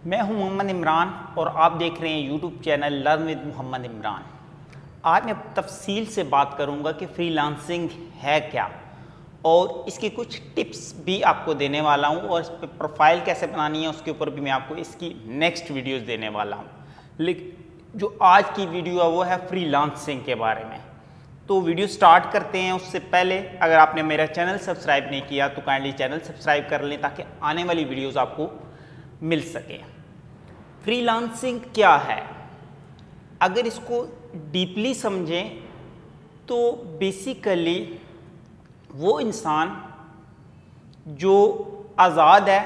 मैं हूं मोहम्मद इमरान और आप देख रहे हैं YouTube channel learn with Mohammad Imran. आज मैं तफसील से बात करूंगा कि फ्रीलांसिंग है क्या और इसकी कुछ टिप्स भी आपको देने वाला हूं और इस पर प्रोफाइल कैसे बनानी है उसके ऊपर भी मैं आपको इसकी नेक्स्ट वीडियोस देने वाला हूं। लेकिन जो आज की वीडियो है वो है फ्रीलांसिंग के बारे में। तो वीडियो स्टार्ट करते हैं। उससे पहले अगर आपने मेरा चैनल सब्सक्राइब नहीं किया तो काइंडली चैनल सब्सक्राइब कर लें ताकि आने वाली वीडियोस आपको मिल सके। फ्रीलांसिंग क्या है, अगर इसको डीपली समझें तो बेसिकली वो इंसान जो आज़ाद है,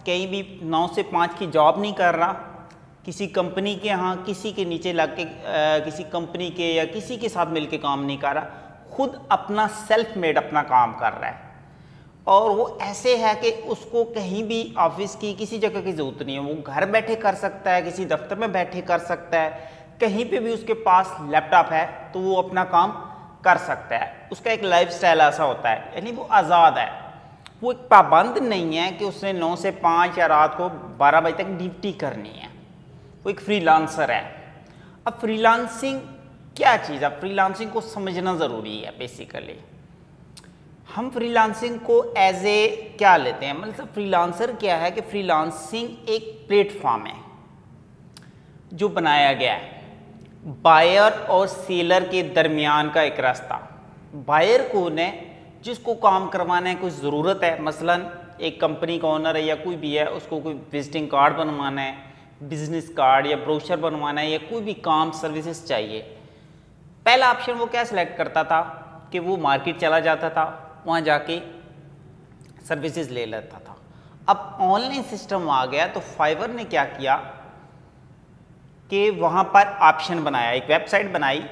कहीं भी 9 से 5 की जॉब नहीं कर रहा, किसी कंपनी के यहाँ किसी के नीचे लग के किसी कंपनी के या किसी के साथ मिलके काम नहीं कर रहा, खुद अपना सेल्फ मेड अपना काम कर रहा है और वो ऐसे है कि उसको कहीं भी ऑफिस की किसी जगह की ज़रूरत नहीं है। वो घर बैठे कर सकता है, किसी दफ्तर में बैठे कर सकता है, कहीं पे भी उसके पास लैपटॉप है तो वो अपना काम कर सकता है। उसका एक लाइफस्टाइल ऐसा होता है, यानी वो आज़ाद है। वो एक पाबंद नहीं है कि उसने 9 से 5 या रात को 12 बजे तक ड्यूटी करनी है। वो एक फ्रीलांसर है। अब फ्रीलांसिंग क्या चीज़ है, फ्रीलांसिंग को समझना ज़रूरी है। बेसिकली हम फ्रीलांसिंग को एज ए क्या लेते हैं, मतलब फ्रीलांसर क्या है कि फ्रीलांसिंग एक प्लेटफॉर्म है जो बनाया गया है बायर और सेलर के दरमियान का एक रास्ता। बायर कौन है, जिसको काम करवाना है, कोई ज़रूरत है, मसलन एक कंपनी का ओनर है या कोई भी है, उसको कोई विजिटिंग कार्ड बनवाना है, बिजनेस कार्ड या ब्रोशर बनवाना है या कोई भी काम सर्विसेज चाहिए। पहला ऑप्शन वो क्या सिलेक्ट करता था कि वो मार्केट चला जाता था, वहाँ जाके सर्विसेज ले लेता था। अब ऑनलाइन सिस्टम आ गया तो फाइवर ने क्या किया कि वहाँ पर ऑप्शन बनाया, एक वेबसाइट बनाई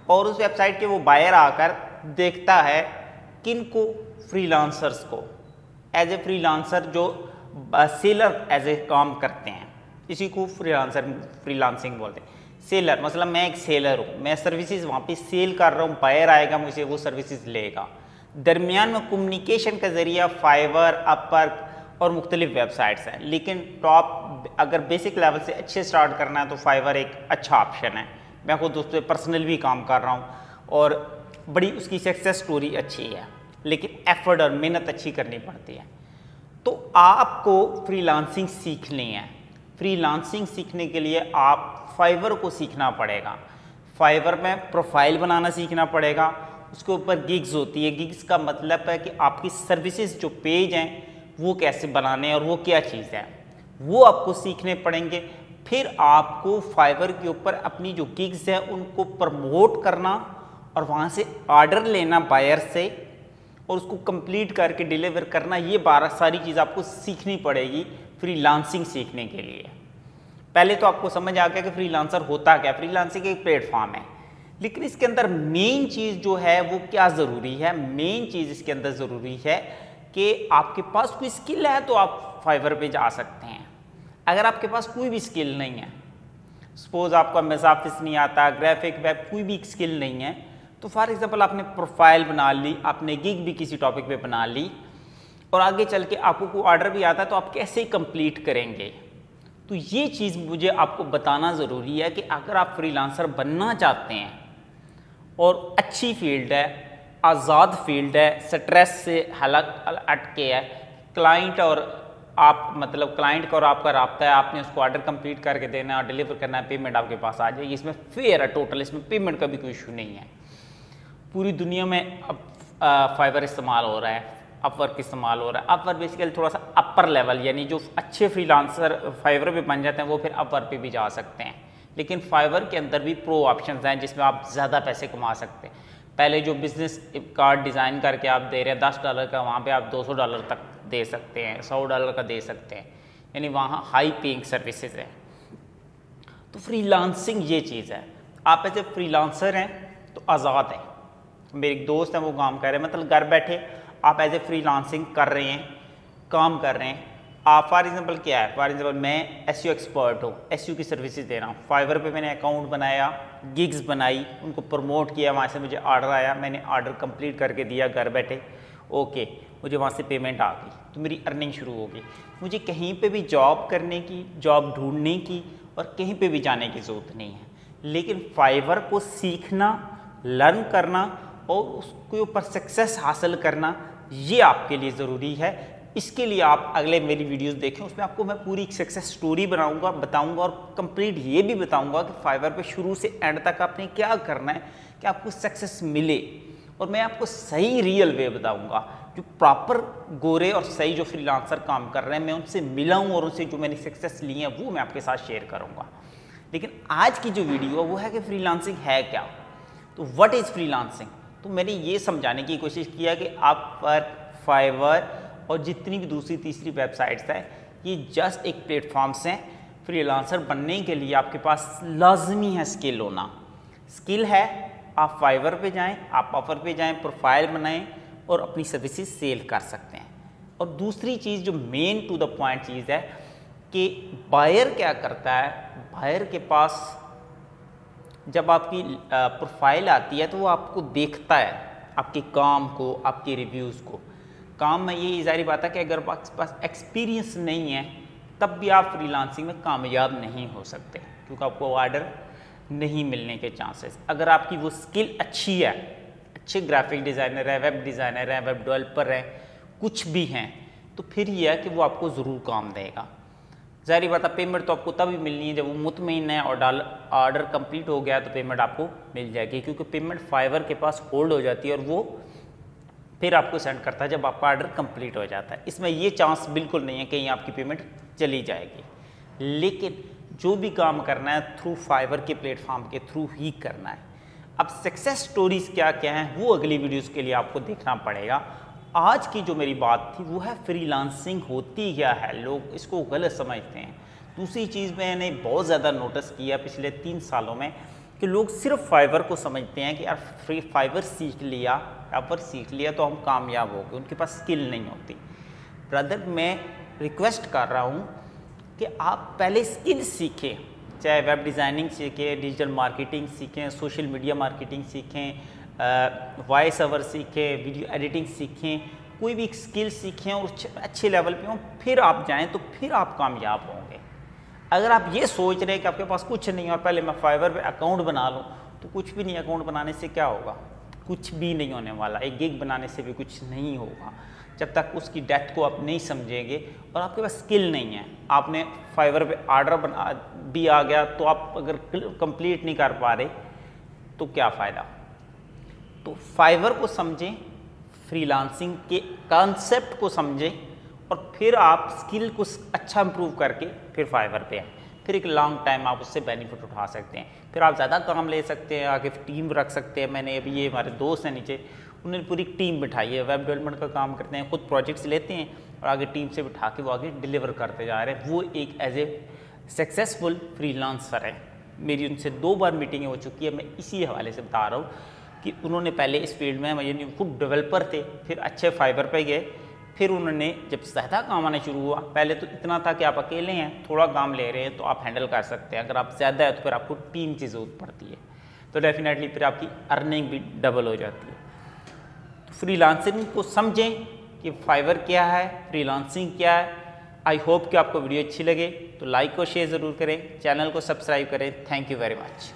और उस वेबसाइट के वो बायर आकर देखता है किन को, फ्रीलांसर्स को, एज ए फ्रीलांसर जो सेलर एज ए काम करते हैं, इसी को फ्रीलांसिंग बोलते हैं। सेलर मतलब मैं एक सेलर हूँ, मैं सर्विसेज वहाँ पे सेल कर रहा हूँ, बायर आएगा मुझे वो सर्विसेज लेगा। दरमियान में कम्युनिकेशन का ज़रिया फाइवर, अपवर्क और मुख्तलिफ वेबसाइट्स हैं। लेकिन टॉप अगर बेसिक लेवल से अच्छे स्टार्ट करना है तो फाइवर एक अच्छा ऑप्शन है। मैं खुद उस पर पर्सनल भी काम कर रहा हूँ और बड़ी उसकी सक्सेस स्टोरी अच्छी है, लेकिन एफर्ट और मेहनत अच्छी करनी पड़ती है। तो आपको फ्रीलांसिंग सीखनी है। फ्रीलांसिंग सीखने के लिए आप फाइवर को सीखना पड़ेगा। फाइवर में प्रोफाइल बनाना सीखना पड़ेगा। उसके ऊपर गिग्स होती है। गिग्स का मतलब है कि आपकी सर्विसेज जो पेज हैं वो कैसे बनाने हैं और वो क्या चीज़ है, वो आपको सीखने पड़ेंगे। फिर आपको फाइवर के ऊपर अपनी जो गिग्स है उनको प्रमोट करना और वहाँ से ऑर्डर लेना बायर से और उसको कंप्लीट करके डिलीवर करना। ये 12 सारी चीज़ आपको सीखनी पड़ेगी फ्रीलांसिंग सीखने के लिए। पहले तो आपको समझ आ गया कि फ्रीलांसर होता क्या। फ्रीलांसिंग एक प्लेटफॉर्म है, लेकिन इसके अंदर मेन चीज़ जो है वो क्या ज़रूरी है, मेन चीज़ इसके अंदर ज़रूरी है कि आपके पास कोई स्किल है तो आप फाइवर पे जा सकते हैं। अगर आपके पास कोई भी स्किल नहीं है, सपोज आपका मेसाफिस नहीं आता, ग्राफिक वेब, कोई भी स्किल नहीं है, तो फॉर एग्जांपल आपने प्रोफाइल बना ली, आपने गिग भी किसी टॉपिक पे बना ली और आगे चल के आपको कोई ऑर्डर भी आता है तो आप कैसे कंप्लीट करेंगे। तो ये चीज़ मुझे आपको बताना ज़रूरी है कि अगर आप फ्रीलांसर बनना चाहते हैं और अच्छी फील्ड है, आज़ाद फील्ड है, स्ट्रेस से हट के है, क्लाइंट और आप मतलब क्लाइंट का और आपका राब्ता है, आपने उसको ऑर्डर कंप्लीट करके देना है और डिलीवर करना है, पेमेंट आपके पास आ जाएगी। इसमें फेयर है टोटल, इसमें पेमेंट का भी कोई इशू नहीं है। पूरी दुनिया में अब फाइवर इस्तेमाल हो रहा है, अपवर्क इस्तेमाल हो रहा है। अपवर्क बेसिकली थोड़ा सा अपर लेवल, यानी जो अच्छे फ्रीलांसर फाइवर पे बन जाते हैं वो फिर अपवर्क पे भी जा सकते हैं। लेकिन फाइवर के अंदर भी प्रो ऑप्शंस हैं जिसमें आप ज़्यादा पैसे कमा सकते हैं। पहले जो बिज़नेस कार्ड डिज़ाइन करके आप दे रहे हैं $10 का, वहाँ पे आप $200 तक दे सकते हैं, $100 का दे सकते हैं, यानी वहाँ हाई पेइंग सर्विसेज है। तो फ्रीलांसिंग ये चीज़ है। आप ऐसे फ्रीलांसर हैं तो आज़ाद हैं। मेरे एक दोस्त हैं वो काम कर रहे हैं, मतलब घर बैठे आप एज ए फ्रीलांसिंग कर रहे हैं, काम कर रहे हैं। आप फॉर एग्जांपल क्या है, फॉर एग्जांपल मैं एसईओ एक्सपर्ट हूँ, एसईओ की सर्विसेज दे रहा हूँ। फाइवर पे मैंने अकाउंट बनाया, गिग्स बनाई, उनको प्रमोट किया, वहाँ से मुझे ऑर्डर आया, मैंने ऑर्डर कंप्लीट करके दिया घर बैठे, ओके, मुझे वहाँ से पेमेंट आ गई। तो मेरी अर्निंग शुरू होगी। मुझे कहीं पे भी जॉब करने की, जॉब ढूंढने की और कहीं पे भी जाने की ज़रूरत नहीं है। लेकिन फाइवर को सीखना, लर्न करना और उसके ऊपर सक्सेस हासिल करना, ये आपके लिए ज़रूरी है। इसके लिए आप अगले मेरी वीडियोस देखें, उसमें आपको मैं पूरी एक सक्सेस स्टोरी बताऊंगा और कंप्लीट ये भी बताऊंगा कि फाइवर पे शुरू से एंड तक आपने क्या करना है कि आपको सक्सेस मिले। और मैं आपको सही रियल वे बताऊंगा, जो प्रॉपर गोरे और सही जो फ्रीलांसर काम कर रहे हैं, मैं उनसे मिला हूँ और उनसे जो मैंने सक्सेस ली है वो मैं आपके साथ शेयर करूँगा। लेकिन आज की जो वीडियो है वो है कि फ्रीलांसिंग है क्या। तो व्हाट इज़ फ्रीलांसिंग। तो मैंने ये समझाने की कोशिश किया कि आप पर फाइवर और जितनी भी दूसरी तीसरी वेबसाइट्स हैं, ये जस्ट एक प्लेटफॉर्म्स हैं। फ्रीलांसर बनने के लिए आपके पास लाजमी है स्किल होना। स्किल है, आप फाइवर पे जाएं, आप ऑफर पे जाएं, प्रोफाइल बनाएं और अपनी सर्विसेज सेल कर सकते हैं। और दूसरी चीज़ जो मेन टू द पॉइंट चीज़ है कि बायर क्या करता है, बायर के पास जब आपकी प्रोफाइल आती है तो वो आपको देखता है, आपके काम को, आपके रिव्यूज़ को। काम में ये ज़ाहिर बात है कि अगर आपके पास एक्सपीरियंस नहीं है तब भी आप फ्रीलांसिंग में कामयाब नहीं हो सकते, क्योंकि आपको ऑर्डर नहीं मिलने के चांसेस। अगर आपकी वो स्किल अच्छी है, अच्छे ग्राफिक डिज़ाइनर है, वेब डिज़ाइनर है, वेब डेवलपर है, कुछ भी हैं, तो फिर यह है कि वो आपको ज़रूर काम देगा। ज़ाहिर बात है पेमेंट तो आपको तभी मिलनी है जब वो मुतमईन है और ऑर्डर कंप्लीट हो गया तो पेमेंट आपको मिल जाएगी, क्योंकि पेमेंट फाइवर के पास होल्ड हो जाती है और वो फिर आपको सेंड करता है जब आपका ऑर्डर कंप्लीट हो जाता है। इसमें ये चांस बिल्कुल नहीं है कहीं आपकी पेमेंट चली जाएगी। लेकिन जो भी काम करना है थ्रू फाइवर के प्लेटफॉर्म के थ्रू ही करना है। अब सक्सेस स्टोरीज क्या क्या हैं वो अगली वीडियोस के लिए आपको देखना पड़ेगा। आज की जो मेरी बात थी वो है फ्रीलांसिंग होती क्या है। लोग इसको गलत समझते हैं। दूसरी चीज़ मैंने बहुत ज़्यादा नोटिस किया पिछले 3 सालों में कि लोग सिर्फ फाइवर को समझते हैं कि यार फाइवर सीख लिया तो हम कामयाब हो गए, उनके पास स्किल नहीं होती। ब्रदर, मैं रिक्वेस्ट कर रहा हूँ कि आप पहले स्किल सीखें, चाहे वेब डिज़ाइनिंग सीखें, डिजिटल मार्केटिंग सीखें, सोशल मीडिया मार्केटिंग सीखें, वॉइस ओवर सीखें, वीडियो एडिटिंग सीखें, कोई भी स्किल सीखें और अच्छे लेवल पे हों, फिर आप जाएं तो फिर आप कामयाब होंगे। अगर आप ये सोच रहे हैं कि आपके पास कुछ नहीं है और पहले मैं फाइवर पे अकाउंट बना लूँ, तो कुछ भी नहीं। अकाउंट बनाने से क्या होगा, कुछ भी नहीं होने वाला। एक गिग बनाने से भी कुछ नहीं होगा जब तक उसकी डेप्थ को आप नहीं समझेंगे और आपके पास स्किल नहीं है। आपने फाइवर पे ऑर्डर बना भी आ गया तो आप अगर कंप्लीट नहीं कर पा रहे तो क्या फ़ायदा। तो फाइवर को समझें, फ्रीलांसिंग के कॉन्सेप्ट को समझें और फिर आप स्किल को अच्छा इंप्रूव करके फिर फाइवर पे आए। फिर एक लॉन्ग टाइम आप उससे बेनिफिट उठा सकते हैं। फिर आप ज़्यादा काम ले सकते हैं, आगे टीम रख सकते हैं। मैंने अभी ये हमारे दोस्त हैं नीचे, उन्होंने पूरी टीम बिठाई है, वेब डेवलपमेंट का काम करते हैं, खुद प्रोजेक्ट्स लेते हैं और आगे टीम से बिठा के वो आगे डिलीवर करते जा रहे हैं। वो एक एज ए सक्सेसफुल फ्रीलांसर है। मेरी उनसे 2 बार मीटिंगें हो चुकी है। मैं इसी हवाले से बता रहा हूँ कि उन्होंने पहले इस फील्ड में, यानी खुद डेवलपर थे, फिर अच्छे फाइबर पे गए, फिर उन्होंने जब ज़्यादा काम आना शुरू हुआ, पहले तो इतना था कि आप अकेले हैं, थोड़ा काम ले रहे हैं तो आप हैंडल कर सकते हैं। अगर आप ज़्यादा है तो फिर आपको टीम की ज़रूरत पड़ती है, तो डेफिनेटली फिर आपकी अर्निंग भी डबल हो जाती है। तो फ्रीलांसिंग को समझें कि फाइवर क्या है, फ्रीलांसिंग क्या है। आई होप कि आपको वीडियो अच्छी लगे तो लाइक और शेयर ज़रूर करें, चैनल को सब्सक्राइब करें। Thank you very much.